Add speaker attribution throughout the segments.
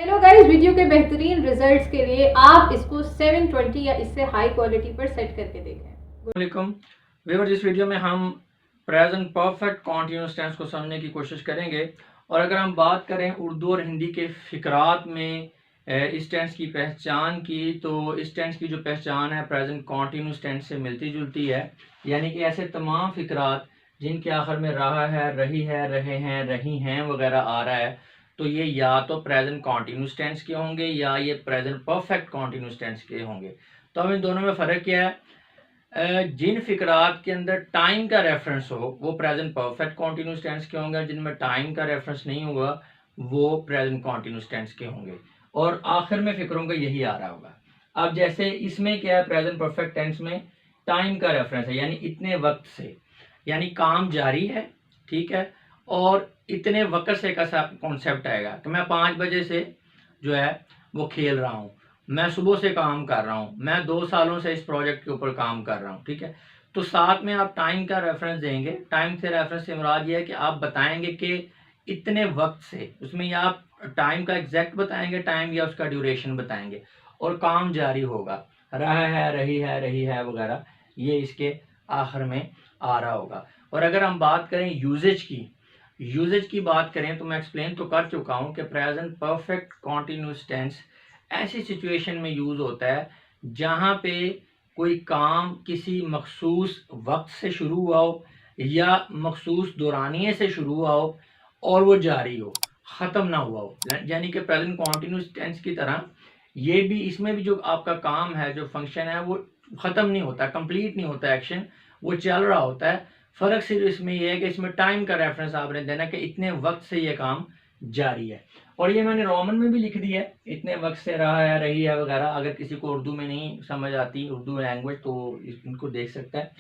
Speaker 1: Hello guys, video के बेहतरीन results के लिए आप इसको 720 या इससे हाई क्वालिटी पर सेट करके देखें।
Speaker 2: वालेकुम व्यूअर्स, इस वीडियो में हम प्रेजेंट परफेक्ट कॉन्टिन्यूस टेंस को समझने की कोशिश करेंगे। और अगर हम बात करें उर्दू और हिंदी के फ़िक्रात में इस टेंस की पहचान की, तो इस टेंस की जो पहचान है प्रेजेंट कॉन्टिन्यूस टेंस से मिलती जुलती है। यानी कि ऐसे तमाम फ़िक्रात जिनके आखिर में रहा है, रही है, रहे हैं, रही हैं वगैरह आ रहा है, तो ये या तो प्रेजेंट कॉन्टिन्यूस टेंस के होंगे या ये प्रेजेंट परफेक्ट कॉन्टिन्यूस टेंस के होंगे। तो अब इन दोनों में फ़र्क क्या है? जिन फ़िक्रात के अंदर टाइम का रेफरेंस हो वो प्रेजेंट परफेक्ट कॉन्टिन्यूस टेंस के होंगे, जिनमें टाइम का रेफरेंस नहीं होगा वो प्रेजेंट कॉन्टिन्यूस टेंस के होंगे। और आखिर में फ़िक्रों का यही आ रहा होगा। अब जैसे इसमें क्या है, प्रेजेंट परफेक्ट टेंस में टाइम का रेफरेंस है, यानी इतने वक्त से, यानी काम जारी है, ठीक है। और इतने वक्त से का कॉन्सेप्ट आएगा कि मैं 5 बजे से जो है वो खेल रहा हूँ, मैं सुबह से काम कर रहा हूँ, मैं 2 सालों से इस प्रोजेक्ट के ऊपर काम कर रहा हूँ, ठीक है। तो साथ में आप टाइम का रेफरेंस देंगे। टाइम से रेफरेंस से मुराद ये है कि आप बताएंगे कि इतने वक्त से, उसमें या आप टाइम का एग्जैक्ट बताएंगे टाइम, या उसका ड्यूरेशन बताएंगे, और काम जारी होगा, रहा है, रही है वगैरह, ये इसके आखिर में आ रहा होगा। और अगर हम बात करें यूजेज की बात करें तो मैं एक्सप्लेन तो कर चुका हूँ कि प्रेजेंट परफेक्ट कॉन्टिन्यूस टेंस ऐसी सिचुएशन में यूज़ होता है जहाँ पे कोई काम किसी मखसूस वक्त से शुरू हुआ हो या मखसूस दौरानिए से शुरू हुआ हो और वो जारी हो, ख़त्म ना हुआ हो। यानी कि प्रेजेंट कॉन्टिन्यूस टेंस की तरह ये भी, इसमें भी जो आपका काम है, जो फंक्शन है, वो ख़त्म नहीं होता, कंप्लीट नहीं होता, एक्शन वो चल रहा होता है। फ़र्क सिर्फ इसमें यह है कि इसमें टाइम का रेफरेंस आपने देना कि इतने वक्त से ये काम जारी है। और ये मैंने रोमन में भी लिख दिया है, इतने वक्त से रहा है, रही है वगैरह। अगर किसी को उर्दू में नहीं समझ आती, उर्दू लैंग्वेज, तो इनको देख सकता है।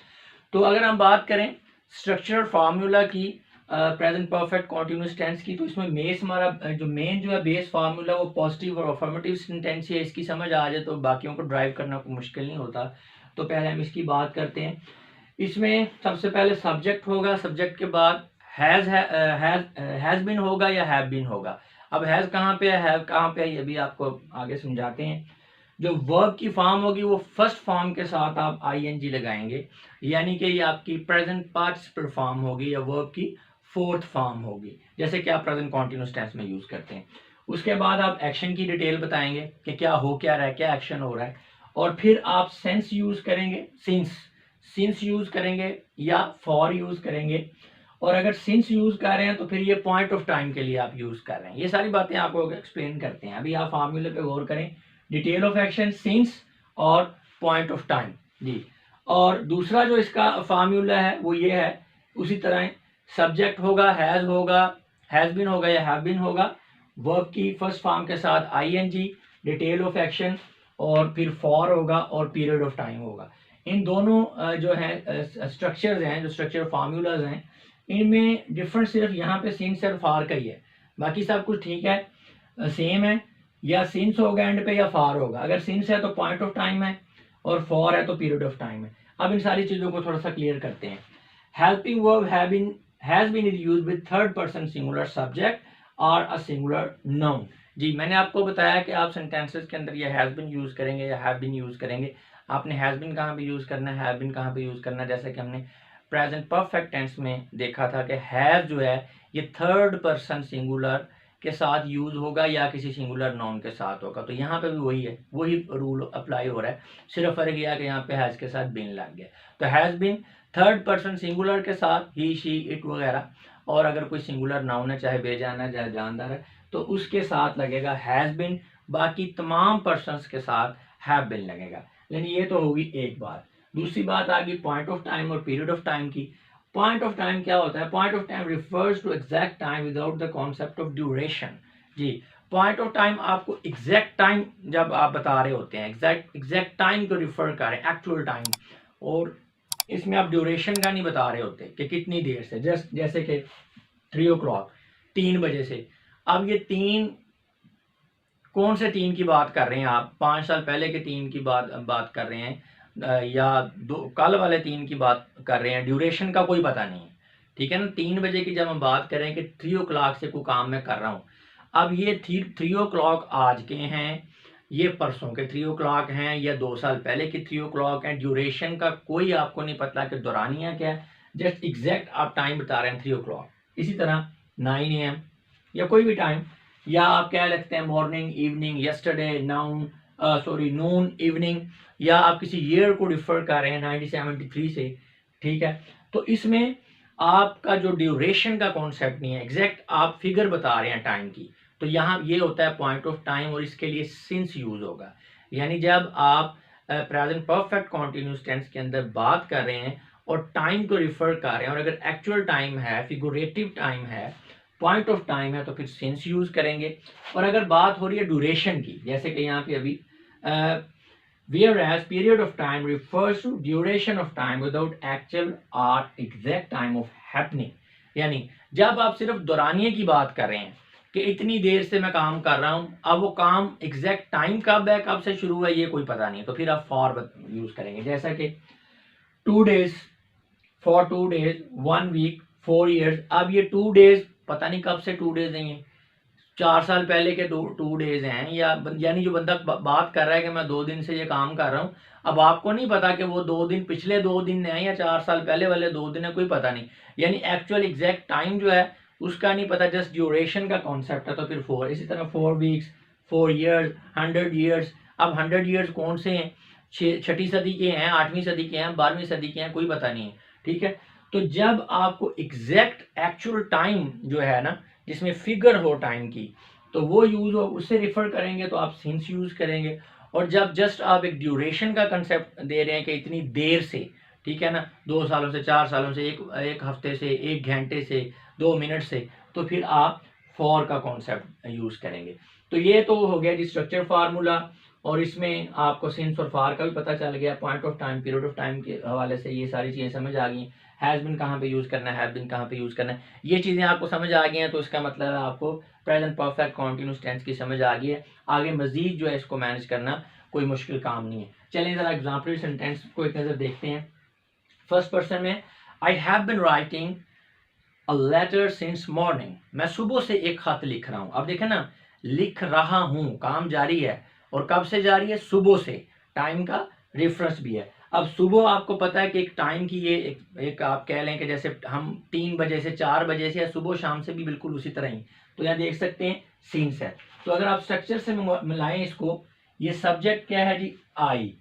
Speaker 2: तो अगर हम बात करें स्ट्रक्चरल फार्मूला की प्रेजेंट परफेक्ट कॉन्टिन्यूस टेंस की, तो इसमें मेस हमारा जो मेन जो है बेस फार्मूला वो पॉजिटिव और अफर्मेटिव सेंटेंस है। इसकी समझ आ जाए तो बाकियों को ड्राइव करना कोई मुश्किल नहीं होता। तो पहले हम इसकी बात करते हैं। इसमें सबसे पहले सब्जेक्ट होगा, सब्जेक्ट के बाद हैज़ बीन होगा या हैव बीन होगा। अब हैज़ कहाँ पे है, हैव कहाँ पे है, ये भी आपको आगे समझाते हैं। जो वर्ब की फॉर्म होगी वो फर्स्ट फॉर्म के साथ आप आईएनजी लगाएंगे, यानी कि ये आपकी प्रेजेंट पार्टिसिपल फॉर्म होगी या वर्ब की फोर्थ फॉर्म होगी, जैसे कि आप प्रेजेंट कॉन्टिन्यूस टेंस में यूज करते हैं। उसके बाद आप एक्शन की डिटेल बताएंगे कि क्या हो क्या रहा है, क्या एक्शन हो रहा है। और फिर आप सेंस यूज करेंगे, सिंस यूज करेंगे या फॉर यूज करेंगे। और अगर सिंस यूज कर रहे हैं तो फिर ये पॉइंट ऑफ टाइम के लिए आप यूज कर रहे हैं। ये सारी बातें आपको एक्सप्लेन करते हैं। अभी आप फार्मूले पे गौर करें, डिटेल ऑफ एक्शन, सिंस और पॉइंट ऑफ टाइम जी। और दूसरा जो इसका फार्मूला है वो ये है, उसी तरह सब्जेक्ट होगा, हैज बीन होगा या हैव बीन होगा, वर्ब की फर्स्ट फॉर्म के साथ आईएनजी, डिटेल ऑफ एक्शन, और फिर फॉर होगा और पीरियड ऑफ टाइम होगा। इन दोनों जो है स्ट्रक्चर्स हैं, जो स्ट्रक्चर फार्मूलाज हैं, इनमें डिफरेंस सिर्फ यहाँ पे सिंस और फार का ही है। बाकी सब कुछ ठीक है, सेम है। या सिंस होगा एंड पे या फार होगा। अगर सिंस है तो पॉइंट ऑफ टाइम है, और फॉर है तो पीरियड ऑफ टाइम है। अब इन सारी चीज़ों को थोड़ा सा क्लियर करते हैं। Helping verb has been is used with third person singular subject और अ सिंगुलर नाउन। जी, मैंने आपको बताया कि आप सेंटेंसेस के अंदर ये हैज बीन यूज करेंगे या हैव बीन यूज करेंगे। आपने हैज बीन कहाँ पे यूज करना है, हैव बीन कहाँ पे यूज करना है। जैसे कि हमने प्रेजेंट परफेक्ट टेंस में देखा था कि हैव जो है ये थर्ड पर्सन सिंगुलर के साथ यूज होगा या किसी सिंगुलर नाउन के साथ होगा। तो यहाँ पे भी वही है, वही रूल अप्लाई हो रहा है। सिर्फ फर्क यह है कि यहाँ पे हैज के साथ बीन लग गया। तो has been third person singular के साथ ही, शी, इट वगैरह। और अगर कोई सिंगुलर नाउन है, चाहे बेजान है चाहे जानदार है, तो उसके साथ लगेगा हैज बीन। बाकी तमाम पर्सन्स के साथ हैव बीन लगेगा। यानी ये तो होगी एक बात। दूसरी बात आ गई पॉइंट ऑफ टाइम और पीरियड ऑफ टाइम की। पॉइंट ऑफ टाइम क्या होता है? Point of time refers to exact time without the concept of duration. जी, पॉइंट ऑफ टाइम आपको एग्जैक्ट टाइम जब आप बता रहे होते हैं, एग्जैक्ट टाइम को रिफर कर रहे हैं, एक्चुअल टाइम। और इसमें आप ड्यूरेशन का नहीं बता रहे होते कि कितनी देर से, जैसे कि 3 o'clock, 3 बजे से। अब ये तीन, कौन से तीन की बात कर रहे हैं आप? 5 साल पहले के तीन की बात कर रहे हैं, या कल वाले तीन की बात कर रहे हैं? ड्यूरेशन का कोई पता नहीं है, ठीक है ना। 3 बजे की जब हम बात करें कि 3 o'clock से कोई काम मैं कर रहा हूँ, अब ये 3 o'clock आज के हैं, ये परसों के 3 o'clock हैं, या 2 साल पहले के 3 o'clock हैं। ड्यूरेशन का कोई आपको नहीं पता कि दौरानिया क्या है, जस्ट एग्जैक्ट आप टाइम बता रहे हैं 3 o'clock। इसी तरह 9 AM या कोई भी टाइम, या आप क्या लिखते हैं मॉर्निंग, इवनिंग, यस्टरडे, नून, इवनिंग, या आप किसी ईयर को रिफर कर रहे हैं 1973 से, ठीक है। तो इसमें आपका जो ड्यूरेशन का कॉन्सेप्ट नहीं है, एग्जैक्ट आप फिगर बता रहे हैं टाइम की, तो यहाँ ये होता है पॉइंट ऑफ टाइम, और इसके लिए सिंस यूज होगा। यानी जब आप प्रेजेंट परफेक्ट कॉन्टिन्यूस टेंस के अंदर बात कर रहे हैं और टाइम को रिफर कर रहे हैं, और अगर एक्चुअल टाइम है, फिगुरेटिव टाइम है, पॉइंट ऑफ टाइम है, तो फिर सिंस यूज करेंगे। और अगर बात हो रही है ड्यूरेशन की, जैसे कि यहाँ पे अभी whereas period of time refers to duration of time without actual or exact time of happening। यानी जब आप सिर्फ दौरानिये की बात कर रहे हैं कि इतनी देर से मैं काम कर रहा हूं, अब वो काम एग्जैक्ट टाइम कब है, कब से शुरू है, ये कोई पता नहीं, तो फिर आप फॉर यूज करेंगे। जैसा कि 2 days, for 2 days, 1 week, 4 years। अब ये 2 days पता नहीं कब से 2 days नहीं है, 4 साल पहले के 2 days हैं, यानी जो बंदा बात कर रहा है कि मैं 2 दिन से ये काम कर रहा हूँ, अब आपको नहीं पता कि वो 2 दिन पिछले 2 दिन हैं या 4 साल पहले वाले 2 दिन है, कोई पता नहीं। यानी एक्चुअल एग्जैक्ट टाइम जो है उसका नहीं पता, जस्ट ड्यूरेशन का कॉन्सेप्ट है, तो फिर 4। इसी तरह 4 weeks, 4 years, 100 years। अब 100 years कौन से हैं, 6वीं सदी के हैं, 8वीं सदी के हैं, 12वीं सदी के हैं, कोई पता नहीं है, ठीक है। तो जब आपको एग्जैक्ट एक्चुअल टाइम जो है ना, जिसमें फिगर हो टाइम की, तो वो यूज हो, उससे रिफर करेंगे तो आप सिंस यूज करेंगे। और जब जस्ट आप एक ड्यूरेशन का कंसेप्ट दे रहे हैं कि इतनी देर से, ठीक है ना, 2 सालों से, 4 सालों से, एक हफ्ते से, 1 घंटे से, 2 मिनट से, तो फिर आप फॉर का कॉन्सेप्ट यूज करेंगे। तो ये तो हो गया जी स्ट्रक्चर फार्मूला, और इसमें आपको सिंस और फार का भी पता चल गया, point of time, period of time के हवाले से ये सारी चीज़ें समझ आ गई। हैज़ बिन कहाँ पे यूज़ करना है, हैव बिन कहाँ पे यूज़ करना है, ये चीज़ें आपको समझ आ गई हैं, तो इसका मतलब है आपको प्रेजेंट परफेक्ट कॉन्टिन्यूस टेंस की समझ आ गई है। आगे मजीद जो है इसको मैनेज करना कोई मुश्किल काम नहीं है। चलिए ज़रा एग्जाम्पल सेंटेंस को एक नज़र देखते हैं। फर्स्ट पर्सन में, I have been writing a letter since morning. मैं सुबह से एक खत लिख रहा हूँ। अब देखें ना, लिख रहा हूँ, काम जारी है, और कब से जारी है, सुबह से, टाइम का रेफरेंस भी है। अब सुबह आपको पता है कि एक टाइम की ये एक आप कह लें कि जैसे हम 3 बजे से, 4 बजे से, या सुबह शाम से भी बिल्कुल उसी तरह ही। तो यहाँ देख सकते हैं सीन्स है। तो अगर आप स्ट्रक्चर से मिलाएं इसको, ये सब्जेक्ट क्या है जी, आई,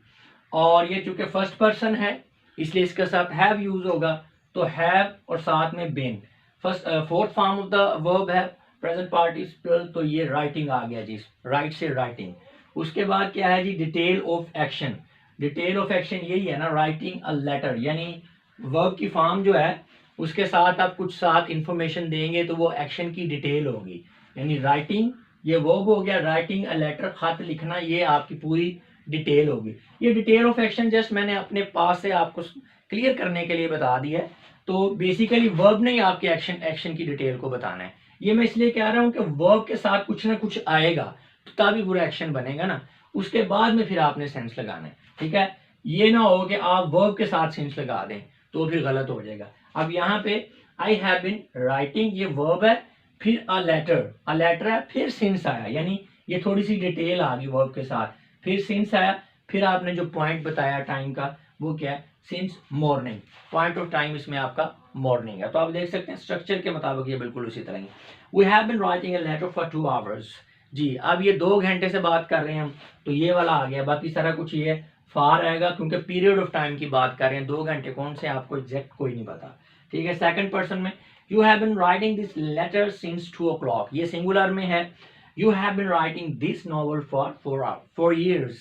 Speaker 2: और ये चूंकि फर्स्ट पर्सन है इसलिए इसके साथ हैव यूज होगा, तो हैव और साथ में been. Fourth form of the verb है प्रेजेंट पार्टिसिपल, तो ये राइटिंग आ गया जी, राइट से राइटिंग। उसके बाद क्या है जी, detail of action. Detail of action यही है ना, राइटिंग अ लेटर, यानी वर्ब की फॉर्म जो है उसके साथ आप कुछ साथ इंफॉर्मेशन देंगे तो वो एक्शन की डिटेल होगी। यानी राइटिंग ये वर्ब हो गया, राइटिंग अ लेटर, खत लिखना, ये आपकी पूरी डिटेल होगी। ये डिटेल ऑफ एक्शन जस्ट मैंने अपने पास से आपको क्लियर करने के लिए बता दिया है। तो बेसिकली वर्ब ने ही आपके एक्शन की डिटेल को बताना है। ये मैं इसलिए कह रहा हूँ कि वर्ब के साथ कुछ ना कुछ आएगा तो तभी पूरा एक्शन बनेगा ना, उसके बाद में फिर आपने सेंस लगाना है, ठीक है। ये ना हो कि आप वर्ब के साथ सेंस लगा दें तो फिर गलत हो जाएगा। अब यहाँ पे आई हैव बीन राइटिंग, ये वर्ब है, फिर अ लेटर है, फिर सिंस आया, यानी ये थोड़ी सी डिटेल आ गई वर्ब के साथ, फिर सिंस आया, फिर आपने जो पॉइंट बताया टाइम का वो क्या है, since morning. Point of time इसमें आपका मॉर्निंग है। तो आप देख सकते हैं स्ट्रक्चर के मुताबिक ये बिल्कुल उसी तरह ही। We have been writing a letter for 2 hours। जी, अब ये 2 घंटे से बात कर रहे हैं हम, तो ये वाला आ गया, बाकी सारा कुछ ये फार आएगा क्योंकि पीरियड ऑफ टाइम की बात कर रहे हैं। 2 घंटे कौन से आपको एग्जैक्ट कोई नहीं पता, ठीक है। सेकंड पर्सन में, you have been writing this letter since 2 o'clock, ये सिंगुलर में है। You have been writing this novel for 4 years।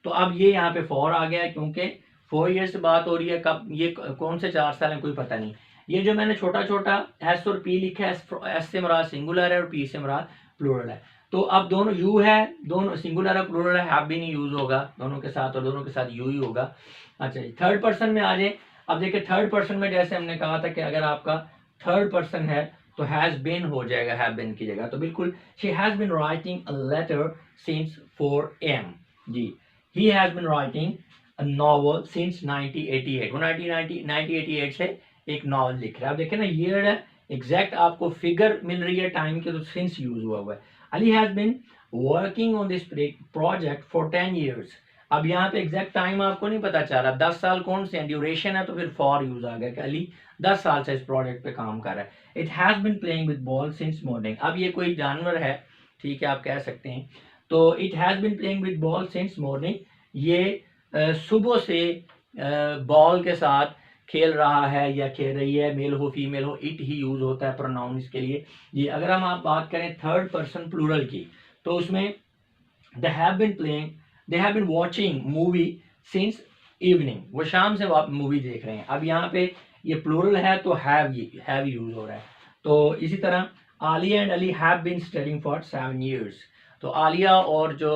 Speaker 2: तो अब ये यहाँ पे फॉर आ गया क्योंकि 4 years से बात हो रही है, कब ये कौन से 4 साल है कोई पता नहीं। ये जो मैंने छोटा छोटा एस और पी लिखा है, एस से मुराद सिंगुलर है और पी से मुराद प्लूरल है। तो अब दोनों यू है, दोनों सिंगुलर है, प्लूरल है, हैव भी नहीं यूज होगा दोनों के साथ, और दोनों के साथ यू ही होगा। अच्छा जी, थर्ड पर्सन में आ जाए। अब देखिए थर्ड पर्सन में जैसे हमने कहा था कि अगर आपका थर्ड पर्सन है तो हैज बीन हो जाएगा हैव बीन की जगह, तो बिल्कुल she has been writing a letter since 4 AM। जी, he has been writing a novel since 1988। वो 1988 से एक नॉवल लिख रहा है। अब देखिए ना, ईयर है, एग्जैक्ट आपको फिगर मिल रही है टाइम की, तो सिंस यूज हुआ है। Ali has been working on this project for 10 years। अब यहाँ पे एग्जैक्ट टाइम आपको नहीं पता चल रहा, 10 साल कौन से हैं, ड्यूरेशन है तो फिर फॉर यूज आ गया कि अली 10 साल से इस प्रोजेक्ट पे काम कर रहा है। It has been playing with ball since morning. अब ये कोई जानवर है, ठीक है, आप कह सकते हैं। तो it has been playing with ball since morning, ये सुबह से बॉल के साथ खेल रहा है या खेल रही है, मेल हो फीमेल हो, इट ही यूज होता है प्रोनाउन इसके लिए। ये अगर हम आप बात करें थर्ड पर्सन प्लूरल की, तो उसमें they have been playing, they have been watching movie since evening, वो शाम से मूवी देख रहे हैं। अब यहाँ पे ये प्लूरल है तो हैव यूज हो रहा है। तो इसी तरह Alia and Ali have been studying for 7 years। तो आलिया और जो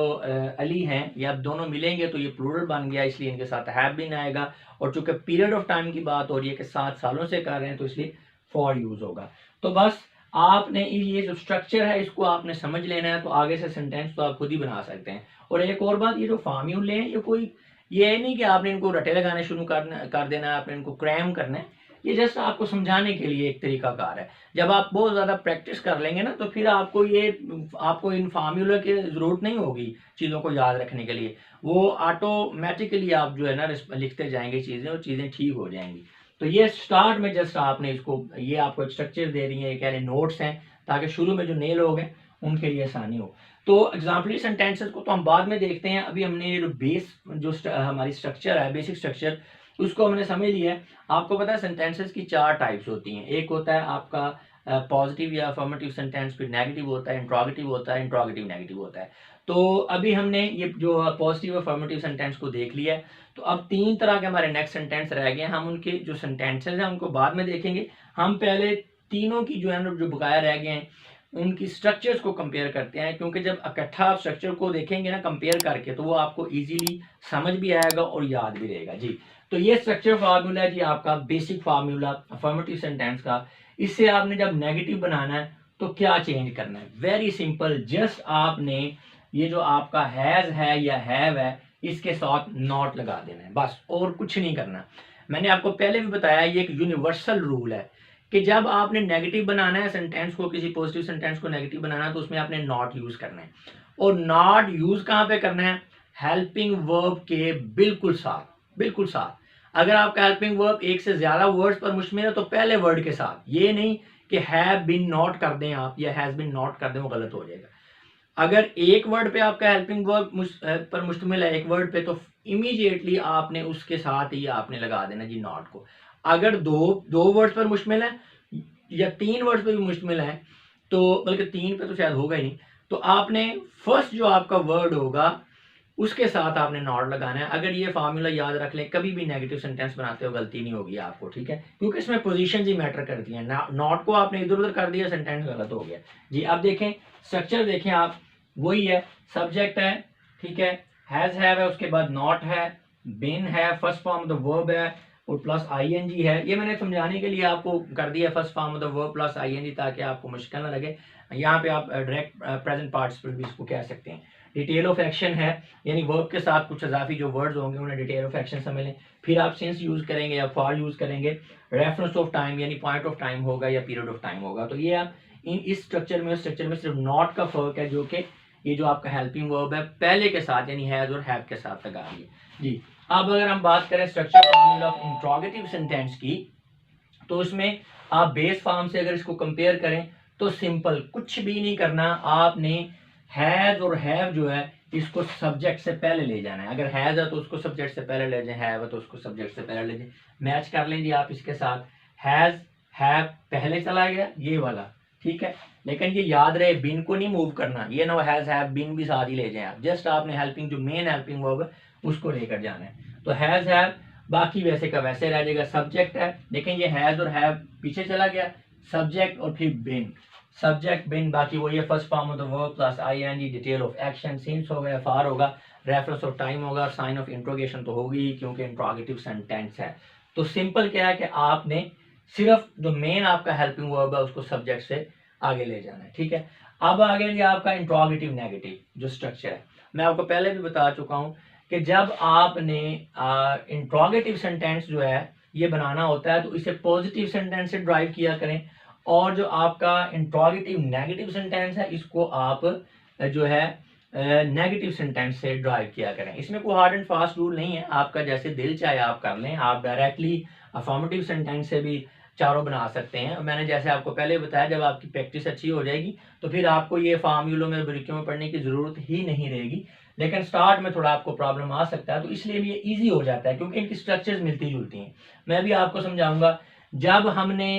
Speaker 2: अली हैं, ये अब दोनों मिलेंगे तो ये प्लूरल बन गया, इसलिए इनके साथ हैव बीन आएगा। और चूंकि पीरियड ऑफ टाइम की बात हो रही है कि 7 सालों से कर रहे हैं, तो इसलिए फॉर यूज होगा। तो बस आपने ये जो स्ट्रक्चर है इसको आपने समझ लेना है, तो आगे से सेंटेंस तो आप खुद ही बना सकते हैं। और एक और बात, ये जो फार्मूले हैं, ये नहीं कि आपने इनको रटे लगाने शुरू कर देना है, आपने इनको क्रैम करना है। ये जस्ट आपको समझाने के लिए एक तरीकाकार है। जब आप बहुत ज़्यादा प्रैक्टिस कर लेंगे ना, तो फिर आपको इन फार्मूला की ज़रूरत नहीं होगी चीज़ों को याद रखने के लिए। वो ऑटोमेटिकली आप जो है ना लिखते जाएंगे चीज़ें, और चीज़ें ठीक हो जाएंगी। तो ये स्टार्ट में जस्ट आपने इसको, ये आपको एक स्ट्रक्चर दे रही है, ये कह रहे नोट्स हैं, ताकि शुरू में जो नए लोग हैं उनके लिए आसानी हो। तो एग्जाम्पली सेंटेंसेस को तो हम बाद में देखते हैं। अभी हमने जो हमारी स्ट्रक्चर है, बेसिक स्ट्रक्चर, उसको हमने समझ लिया है। आपको पता है सेंटेंसेस की 4 टाइप्स होती हैं। एक होता है आपका पॉजिटिव या अफर्मेटिव सेंटेंस, फिर नेगेटिव होता है, इंट्रोगेटिव होता है, इंट्रोगेटिव नेगेटिव होता है। तो अभी हमने ये जो पॉजिटिव अफर्मेटिव सेंटेंस को देख लिया है। तो अब 3 तरह के हमारे नेक्स्ट सेंटेंस रह गए हैं। हम उनके जो सेंटेंसेस हैं उनको बाद में देखेंगे। हम पहले तीनों की जो है ना, जो बकाया रह गए हैं, उनकी स्ट्रक्चर्स को कंपेयर करते हैं, क्योंकि जब इकट्ठा आप स्ट्रक्चर को देखेंगे ना कंपेयर करके, तो वो आपको इजीली समझ भी आएगा और याद भी रहेगा जी। तो ये स्ट्रक्चर फार्मूला है जी आपका बेसिक फार्मूला अफर्मेटिव सेंटेंस का। इससे आपने जब नेगेटिव बनाना है तो क्या चेंज करना है, वेरी सिंपल, जस्ट आपने ये जो आपका हैज है या हैव है, इसके साथ नॉट लगा देना है, बस, और कुछ नहीं करना। मैंने आपको पहले भी बताया, ये एक यूनिवर्सल रूल है कि जब आपने नेगेटिव बनाना है सेंटेंस को, किसी पॉजिटिव सेंटेंस को नेगेटिव बनाना है, तो उसमें आपने नॉट यूज करना है। और नॉट यूज कहाँ पे करना है, हेल्पिंग वर्ब के बिल्कुल साथ। अगर आपका हेल्पिंग वर्ब एक से ज्यादा वर्ड्स पर मुश्तमिल है तो पहले वर्ड के साथ, ये नहीं कि हैव बीन नॉट कर दें आप या हैज बीन नॉट कर दें, वो गलत हो जाएगा। अगर एक वर्ड पे आपका हेल्पिंग वर्ब पर मुश्तमिल है, एक वर्ड पे, तो इमीडिएटली आपने उसके साथ ही आपने लगा देना जी नॉट को। अगर दो वर्ड्स पर मुश्तमिल है या 3 वर्ड्स पर भी मुश्तमिल है, तो बल्कि 3 पे तो शायद होगा ही नहीं, तो आपने फर्स्ट जो आपका वर्ड होगा उसके साथ आपने नॉट लगाना है। अगर ये फार्मूला याद रख लें, कभी भी नेगेटिव सेंटेंस बनाते हो गलती नहीं होगी आपको, ठीक है, क्योंकि इसमें पोजीशन ही मैटर करती है। नॉट को आपने इधर उधर कर दिया, सेंटेंस गलत हो गया जी। अब देखें स्ट्रक्चर, देखें आप, वही है, सब्जेक्ट है, ठीक है, हैज हैव है, उसके बाद नॉट है, बीन है, first form of the verb है, और प्लस आईएनजी है। ये मैंने समझाने के लिए आपको कर दिया first form of the verb plus I N G, ताकि आपको मुश्किल ना लगे। यहाँ पे आप डायरेक्ट प्रेजेंट पार्टिसिपल भी इसको कह सकते हैं। डिटेल ऑफ एक्शन है, यानी वर्ब के साथ कुछ इजाफी जो वर्ड्स होंगे उन्हें डिटेल ऑफ एक्शन समझ लें। फिर आप सिंस यूज करेंगे या फॉर यूज करेंगे। रेफरेंस ऑफ टाइम, यानी पॉइंट ऑफ टाइम होगा या पीरियड ऑफ टाइम होगा। तो ये आप इस स्ट्रक्चर में सिर्फ नॉट का फर्क है, जो कि ये जो आपका हेल्पिंग वर्ब है पहले के साथ यानी हैज और हैव के साथ लगा रही है जी। अब अगर हम बात करें structure formula of interrogative sentence की, तो उसमें आप बेस फॉर्म से अगर इसको कंपेयर करें तो सिंपल, कुछ भी नहीं करना, आपने हैज और हैव जो है इसको सब्जेक्ट से पहले ले जाना है। अगर हैज है तो उसको सब्जेक्ट से पहले ले जाए, हैव है तो उसको सब्जेक्ट से पहले ले जाए। मैच कर लेंगे आप इसके साथ, हैज हैव पहले चला गया ये वाला, ठीक है, लेकिन ये याद रहे बिन को नहीं मूव करना, ये ना हैज हैव बिन भी साथ ही ले जाए आप। जस्ट आपने हेल्पिंग जो मेन हेल्पिंग वर्ब है उसको लेकर जाना है। तो हैज हैव बाकी वैसे का वैसे रह जाएगा, सब्जेक्ट है, लेकिन ये हैज और हैव पीछे चला गया, सब्जेक्ट और फिर बिन, सब्जेक्ट बिन बाकी वही है, first form of the verb plus I N G, detail of action, since हो गया, फार होगा, रेफरेंस ऑफ टाइम होगा, साइन ऑफ इंट्रोगेशन तो होगी क्योंकि इंट्रोगेटिव सेंटेंस है। तो सिंपल क्या है कि आपने सिर्फ जो मेन आपका हेल्पिंग वर्ब है उसको सब्जेक्ट से आगे ले जाना है, ठीक है। अब आगे ये आपका इंट्रोगेटिव नेगेटिव जो स्ट्रक्चर है, मैं आपको पहले भी बता चुका हूं कि जब आपने इंट्रोगेटिव सेंटेंस जो है ये बनाना होता है तो इसे पॉजिटिव सेंटेंस से ड्राइव किया करें, और जो आपका इंट्रोगेटिव नेगेटिव सेंटेंस है इसको आप जो है नेगेटिव सेंटेंस से ड्राइव किया करें। इसमें कोई हार्ड एंड फास्ट रूल नहीं है, आपका जैसे दिल चाहे आप कर लें। आप डायरेक्टली अफर्मेटिव सेंटेंस से भी चारों बना सकते हैं। मैंने जैसे आपको पहले बताया, जब आपकी प्रैक्टिस अच्छी हो जाएगी तो फिर आपको ये फार्मूलों में बारीकियों में पढ़ने की ज़रूरत ही नहीं रहेगी। लेकिन स्टार्ट में थोड़ा आपको प्रॉब्लम आ सकता है, तो इसलिए भी ये ईजी हो जाता है क्योंकि इनकी स्ट्रक्चर्स मिलती जुलती हैं। मैं भी आपको समझाऊंगा। जब हमने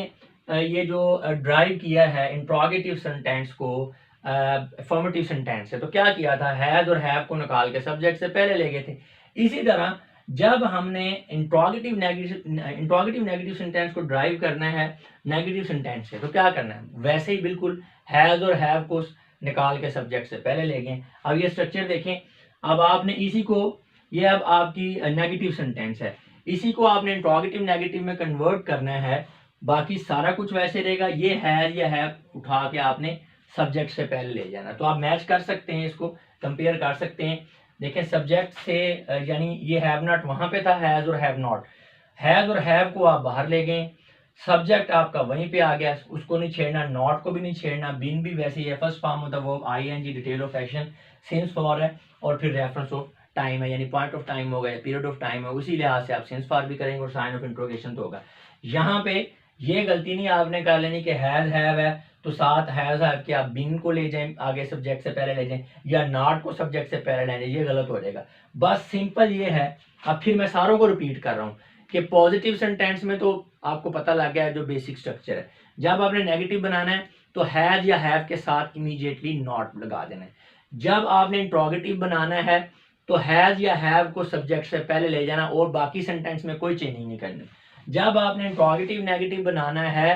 Speaker 2: ये जो ड्राइव किया है इंट्रोगेटिव सेंटेंस को अफर्मेटिव सेंटेंस से, तो क्या किया था, हैज और हैव को निकाल के सब्जेक्ट से पहले ले गए थे। इसी तरह जब हमने इंट्रोगेटिव नेगेटिव सेंटेंस को ड्राइव करना है नेगेटिव सेंटेंस से, तो क्या करना है, वैसे ही बिल्कुल हैज और हैव को निकाल के सब्जेक्ट से पहले ले गए। अब ये स्ट्रक्चर देखें। अब आपने इसी को, ये अब आपकी नेगेटिव सेंटेंस है, इसी को आपने इंट्रोगेटिव नेगेटिव में कन्वर्ट करना है। बाकी सारा कुछ वैसे रहेगा, ये हैज या हैव उठा के आपने सब्जेक्ट से पहले ले जाना। तो आप मैच कर सकते हैं, इसको कंपेयर कर सकते हैं। देखें सब्जेक्ट से यानी ये हैव नॉट वहां पे था, हैज और हैव नॉट, हैज और हैव को आप बाहर ले गए, सब्जेक्ट आपका वहीं पे आ गया, उसको नहीं छेड़ना, नॉट को भी नहीं छेड़ना, बीन भी वैसे ही है, first form of the verb I N G, detail of action, since for है, और फिर रेफरेंस ऑफ टाइम है, यानी पॉइंट ऑफ टाइम होगा या पीरियड ऑफ टाइम है, उसी लिहाज से आप सिंस फॉर भी करेंगे और साइन ऑफ इंट्रोगेशन तो होगा। यहाँ पे ये गलती नहीं आपने कर लेनी कि हैज हैव है तो साथ हैज हैव के आप बिन को ले जाएं आगे सब्जेक्ट से पहले ले जाएं, या नॉट को सब्जेक्ट से पहले ले जाएं, ये गलत हो जाएगा। बस सिंपल ये है। अब फिर मैं सारों को रिपीट कर रहा हूँ कि पॉजिटिव सेंटेंस में तो आपको पता लग गया है जो बेसिक स्ट्रक्चर है। जब आपने नेगेटिव बनाना है तो हैज या हैव के साथ इमीडिएटली नॉट लगा देना है। जब आपने इंट्रोगेटिव बनाना है तो हैज या हैव को सब्जेक्ट से पहले ले जाना और बाकी सेंटेंस में कोई चेंजिंग नहीं करनी। जब आपने इंट्रोगेटिव नेगेटिव बनाना है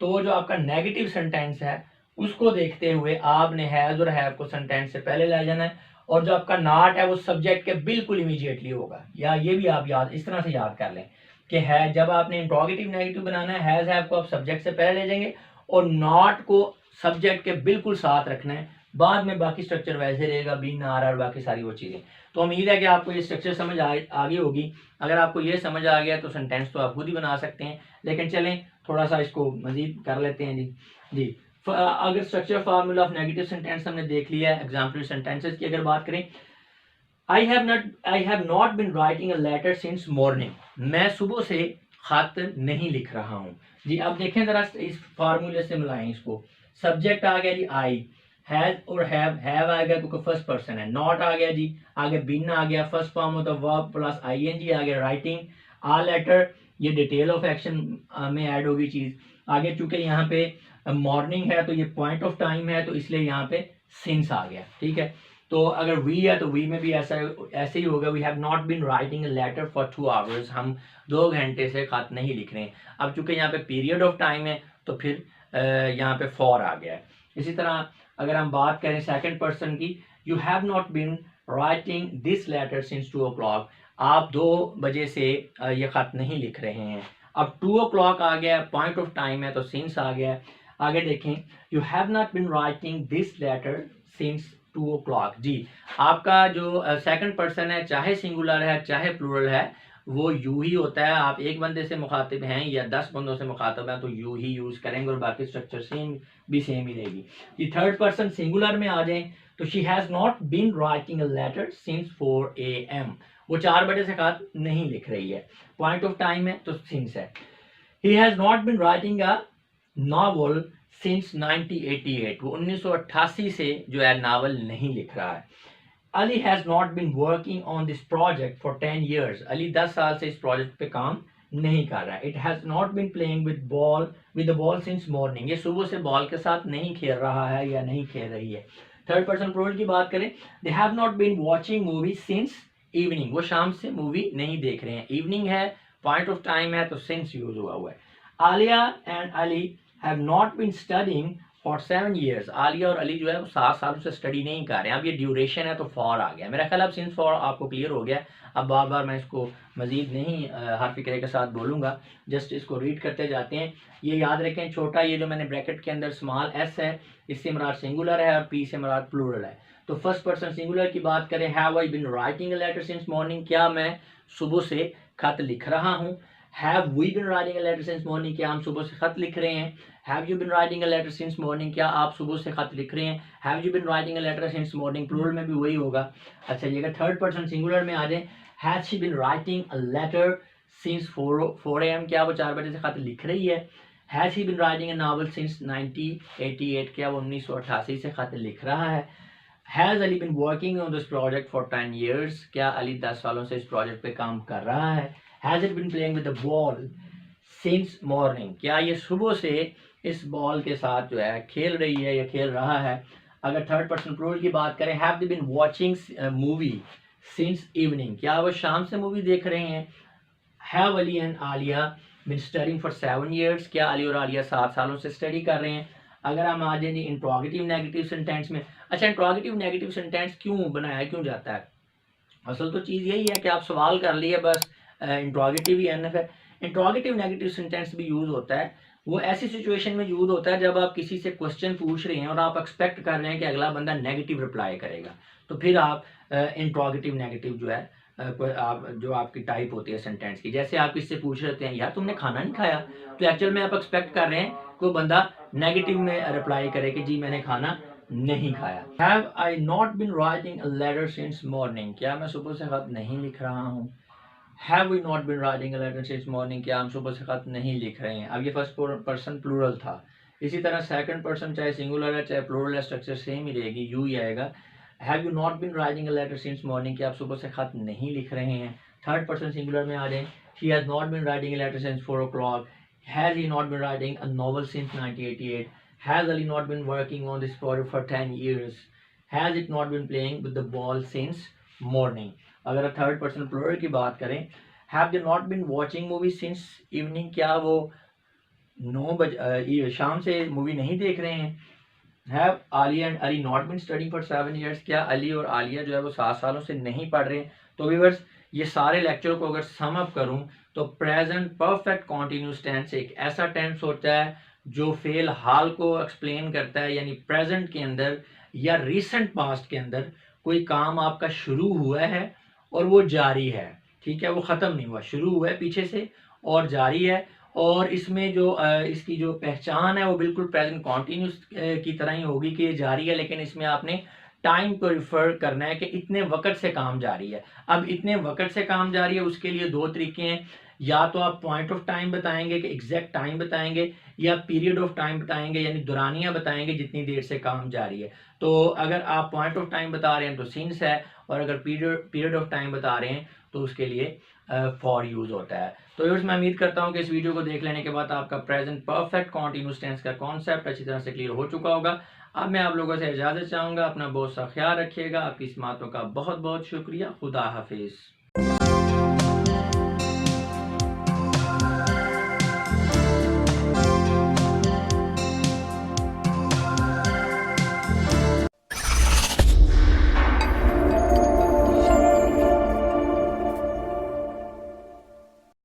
Speaker 2: तो जो आपका नेगेटिव सेंटेंस है उसको देखते हुए आपने हैज और हैव को सेंटेंस से पहले ले जाना है, और जो आपका नॉट है वो सब्जेक्ट के बिल्कुल इमीडिएटली होगा। या ये भी आप याद इस तरह से याद कर लें कि है, जब आपने इंट्रोगेटिव नेगेटिव बनाना है हैज हैव को आप सब्जेक्ट से पहले ले जाएंगे और नॉट को सब्जेक्ट के बिल्कुल साथ रखना है। बाद में बाकी स्ट्रक्चर वैसे रहेगा, बीन आर और बाकी सारी वो चीज़ें। तो उम्मीद है कि आपको ये स्ट्रक्चर समझ आ गई होगी। अगर आपको ये समझ आ गया तो सेंटेंस तो आप खुद ही बना सकते हैं, लेकिन चलें थोड़ा सा इसको मजीद कर लेते हैं जी। अगर structure formula of negative sentence हमने देख लिया है, एग्जाम्पल सेंटेंसेस की अगर बात करें, I have not been writing a letter since morning. मैं सुबह से खत नहीं लिख रहा हूँ जी। अब देखें जरा इस फार्मूले से मिलाएं इसको। सब्जेक्ट आ गया जी आई, हैज और हैव आ गया क्योंकि फर्स्ट पर्सन है, नॉट आ गया जी, आगे बिन आ गया, first form of the verb plus ING आ गया, राइटिंग, आ लेटर, ये डिटेल ऑफ एक्शन में ऐड होगी चीज। आगे चूंकि यहाँ पे मॉर्निंग है तो ये पॉइंट ऑफ टाइम है तो इसलिए यहाँ पे सिंस आ गया। ठीक है, तो अगर वी है तो वी में भी ऐसे ही होगा, we have not been writing a letter for 2 hours, हम 2 घंटे से खत नहीं लिख रहे हैं। अब चूंकि यहाँ पे पीरियड ऑफ टाइम है तो फिर यहाँ पे फॉर आ गया है। इसी तरह अगर हम बात करें सेकंड पर्सन की, you have not been writing this letter since 2 o'clock, आप 2 बजे से ये खत नहीं लिख रहे हैं। अब 2 o'clock आ गया, पॉइंट ऑफ टाइम है तो सिंस आ गया। आगे देखें, you have not been writing this letter since 2 o'clock जी। आपका जो सेकंड पर्सन है, चाहे सिंगुलर है चाहे प्लूरल है, वो यू ही होता है। आप एक बंदे से मुखातिब हैं या 10 बंदों से मुखातिब हैं तो यू ही यूज करेंगे और बाकी स्ट्रक्चर सेम ही रहेगी। ये थर्ड पर्सन सिंगुलर में आ जाए तो she has not been writing a letter since 4 AM, वो 4 बजे से खत नहीं लिख रही है। पॉइंट ऑफ टाइम है तो सिंस है। He has not been writing a novel since 1988, वो 1988 से जो है नावल नहीं लिख रहा है। Ali has not been working on this project for 10 years, Ali 10 साल से इस प्रोजेक्ट पे काम नहीं कर रहा है। It has not been playing with the ball since morning, ये सुबह से बॉल के साथ नहीं खेल रहा है या नहीं खेल रही है। थर्ड पर्सन प्लूरल की बात करें, they have not been watching movie since evening, वो शाम से मूवी नहीं देख रहे हैं। इवनिंग है, पॉइंट ऑफ टाइम है तो सिंस यूज हुआ हुआ है। Alia and Ali have not been studying for 7 years, Alia और अली जो है वो 7 सालों से स्टडी नहीं कर रहे हैं। अब ये ड्यूरेशन है तो फॉर आ गया। मेरा ख्याल अब सिंस फॉर आपको क्लियर हो गया। अब बार बार मैं इसको मजीद नहीं हर फिक्रे के साथ बोलूँगा, जस्ट इसको रीड करते जाते हैं। ये याद रखें, छोटा ये जो मैंने ब्रैकेट के अंदर स्मॉल एस है, इससे मुराद सिंगुलर है और पी से मुराद प्लूरल है। तो फर्स्ट पर्सन सिंगुलर की बात करें, have I been writing a letter since morning, क्या मैं सुबह से खत लिख रहा हूँ। Have we been writing a letter since morning, क्या हम सुबह से खत लिख रहे हैं। Have you been writing a letter since morning, क्या आप सुबह से खत लिख रहे हैं? Have you been writing a letter since morning, plural में भी वही होगा। अच्छा ये अगर थर्ड पर्सन सिंगुलर में आ जाए, has she been writing a letter since 4 AM, क्या वो 4 बजे से खत लिख रही है? Has he bin writing a novel since 1988, क्या वो 1988 से खत लिख रहा है? Has Ali bin working on this project for 10 years, क्या अली 10 सालों से इस प्रोजेक्ट पे काम कर रहा है? Has it been playing with the ball since morning, क्या ये सुबह से इस बॉल के साथ जो है खेल रही है या खेल रहा है? अगर थर्ड पर्सन प्लूरल की बात करें, have they been watching movie since evening, क्या वो शाम से मूवी देख रहे हैं? Have Ali and Alia been studying for 7 years, क्या अली और आलिया 7 सालों से स्टडी कर रहे हैं? अगर हम आ जाए इंट्रोगेटिव नेगेटिव सेंटेंस में, अच्छा इंट्रोगेटिव नेगेटिव सेंटेंस क्यों बनाया क्यों जाता है? असल तो चीज़ यही है कि आप सवाल कर लिए बस, इंट्रोगेटिव ही एनफ है। इंट्रोगेटिव नेगेटिव सेंटेंस भी यूज़ होता है, वो ऐसी सिचुएशन में यूज़ होता है जब आप किसी से क्वेश्चन पूछ रहे हैं और आप एक्सपेक्ट कर रहे हैं कि अगला बंदा नेगेटिव रिप्लाई करेगा, तो फिर आप इंट्रोगेटिव नेगेटिव जो है आप जो आपकी टाइप होती है सेंटेंस की, जैसे आप किससे पूछ रहे हैं यार तुमने खाना नहीं खाया, तो एक्चुअल में आप एक्सपेक्ट कर रहे हैं कि वो बंदा नेगेटिव में रिप्लाई करे कि जी मैंने खाना नहीं खाया। Have I not been writing a letter since morning, क्या मैं सुबह से खत नहीं लिख रहा हूँ? Have we not been writing a letter since morning, क्या हम सुबह से खत नहीं लिख रहे हैं? अब ये फर्स्ट पर्सन प्लूरल था, इसी तरह सेकंड पर्सन चाहे सिंगुलर है चाहे प्लूरल है, स्ट्रक्चर सेम ही रहेगी, यू ही आएगा। Have you not been writing a letter since morning, क्या आप सुबह से खत नहीं लिख रहे हैं? थर्ड पर्सन सिंगुलर में आ जाए, he has not been writing a letter since 4 o'clock, has he not been writing a novel since 1988, has Ali not been working on this project for 10 years, has it not been playing with the ball since morning. अगर third person plural की बात करें, have they not been watching movie since evening, क्या वो 9 बजे शाम से movie नहीं देख रहे हैं? Have Alia and Ali not bin studying for 7 years, क्या अली और आलिया जो है वो 7 सालों से नहीं पढ़ रहे हैं? तो व्यूअर्स ये सारे लेक्चर को अगर सम अप करूं तो प्रेजेंट परफेक्ट कॉन्टिन्यूस टेंस एक ऐसा टेंस होता है जो फेल हाल को एक्सप्लेन करता है, यानी प्रेजेंट के अंदर या रिसेंट पास्ट के अंदर कोई काम आपका शुरू हुआ है और वो जारी है, ठीक है, वो ख़त्म नहीं हुआ, शुरू हुआ है पीछे से और जारी है। और इसमें जो इसकी जो पहचान है वो बिल्कुल प्रेजेंट कॉन्टिन्यूस की तरह ही होगी कि ये जारी है, लेकिन इसमें आपने टाइम को रिफर करना है कि इतने वक्त से काम जारी है। अब इतने वक्त से काम जारी है उसके लिए दो तरीके हैं, या तो आप पॉइंट ऑफ टाइम बताएंगे कि एग्जैक्ट टाइम बताएंगे, या पीरियड ऑफ टाइम बताएंगे यानी दौरानिया बताएंगे जितनी देर से काम जारी है। तो अगर आप पॉइंट ऑफ टाइम बता रहे हैं तो सिंस है, और अगर पीरियड ऑफ टाइम बता रहे हैं तो उसके लिए फॉर यूज होता है। तो व्यूअर्स मैं उम्मीद करता हूँ कि इस वीडियो को देख लेने के बाद आपका प्रेजेंट परफेक्ट कॉन्टिन्यूस टेंस का कॉन्सेप्ट अच्छी तरह से क्लियर हो चुका होगा। अब मैं आप लोगों से इजाज़त चाहूँगा, अपना बहुत सा ख्याल रखिएगा, आपकी इस बातों का बहुत बहुत शुक्रिया, खुदा हाफिज़।